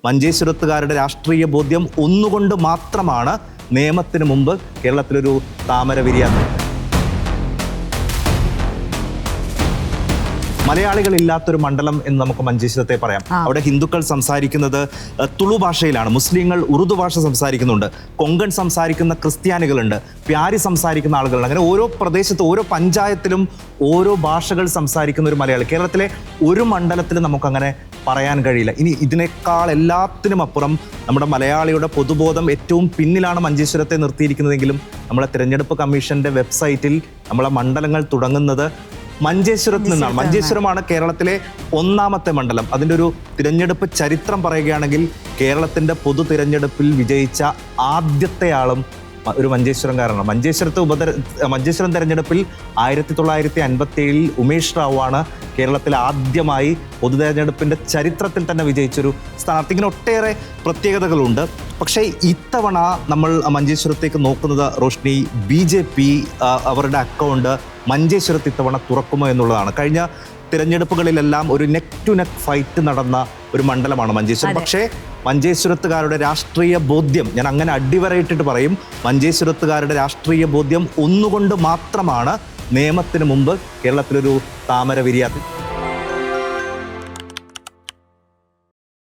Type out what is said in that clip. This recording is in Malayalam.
മഞ്ചേശ്വരത്തുകാരുടെ രാഷ്ട്രീയ ബോധ്യം ഒന്നുകൊണ്ട് മാത്രമാണ് നിയമത്തിന് മുമ്പ് കേരളത്തിലൊരു താമര വിരിയാൻ. മലയാളികളില്ലാത്തൊരു മണ്ഡലം എന്ന് നമുക്ക് മഞ്ചേശ്വരത്തെ പറയാം. അവിടെ ഹിന്ദുക്കൾ സംസാരിക്കുന്നത് തുളു ഭാഷയിലാണ്, മുസ്ലിങ്ങൾ ഉറുദു ഭാഷ സംസാരിക്കുന്നുണ്ട്, കൊങ്കൺ സംസാരിക്കുന്ന ക്രിസ്ത്യാനികളുണ്ട്, പ്യാരി സംസാരിക്കുന്ന ആളുകളുണ്ട്. അങ്ങനെ ഓരോ പ്രദേശത്ത് ഓരോ പഞ്ചായത്തിലും ഓരോ ഭാഷകൾ സംസാരിക്കുന്ന ഒരു മലയാളി കേരളത്തിലെ ഒരു മണ്ഡലത്തിലും നമുക്കങ്ങനെ പറയാൻ കഴിയില്ല. ഇനി ഇതിനേക്കാൾ എല്ലാത്തിനും അപ്പുറം നമ്മുടെ മലയാളിയുടെ പൊതുബോധം ഏറ്റവും പിന്നിലാണ് മഞ്ചേശ്വരത്തെ നിർത്തിയിരിക്കുന്നതെങ്കിലും നമ്മളെ തിരഞ്ഞെടുപ്പ് കമ്മീഷന്റെ വെബ്സൈറ്റിൽ നമ്മളെ മണ്ഡലങ്ങൾ തുടങ്ങുന്നത് മഞ്ചേശ്വരത്ത് നിന്നാണ്. മഞ്ചേശ്വരമാണ് കേരളത്തിലെ ഒന്നാമത്തെ മണ്ഡലം. അതിൻ്റെ ഒരു തിരഞ്ഞെടുപ്പ് ചരിത്രം പറയുകയാണെങ്കിൽ കേരളത്തിൻ്റെ പൊതു തിരഞ്ഞെടുപ്പിൽ വിജയിച്ച ആദ്യത്തെ ആളും ഒരു മഞ്ചേശ്വരംകാരനാണ്. മഞ്ചേശ്വരം തെരഞ്ഞെടുപ്പിൽ 1957 ഉമേഷ് റാവുവാണ് കേരളത്തിൽ ആദ്യമായി പൊതു തെരഞ്ഞെടുപ്പിൻ്റെ ചരിത്രത്തിൽ തന്നെ വിജയിച്ചൊരു സ്ഥാനാർത്ഥി. ഇങ്ങനെ ഒട്ടേറെ പ്രത്യേകതകളുണ്ട്. പക്ഷേ ഇത്തവണ നമ്മൾ മഞ്ചേശ്വരത്തേക്ക് നോക്കുന്നത് റോഷ്നി, BJP അവരുടെ അക്കൗണ്ട് മഞ്ചേശ്വരത്ത് ഇത്തവണ തുറക്കുമോ എന്നുള്ളതാണ്. കഴിഞ്ഞ തിരഞ്ഞെടുപ്പുകളിലെല്ലാം ഒരു നെക്ക് ടു നെക്ക് ഫൈറ്റ് നടന്ന ഒരു മണ്ഡലമാണ് മഞ്ചേശ്വരം. പക്ഷേ മഞ്ചേശ്വരത്തുകാരുടെ രാഷ്ട്രീയ ബോധ്യം, ഞാൻ അങ്ങനെ അടിവരയിട്ടിട്ട് പറയും, മഞ്ചേശ്വരത്തുകാരുടെ രാഷ്ട്രീയ ബോധ്യം ഒന്നുകൊണ്ട് മാത്രമാണ് നിയമത്തിന് മുമ്പ് കേരളത്തിലൊരു താമര വിരിയാത്തത്.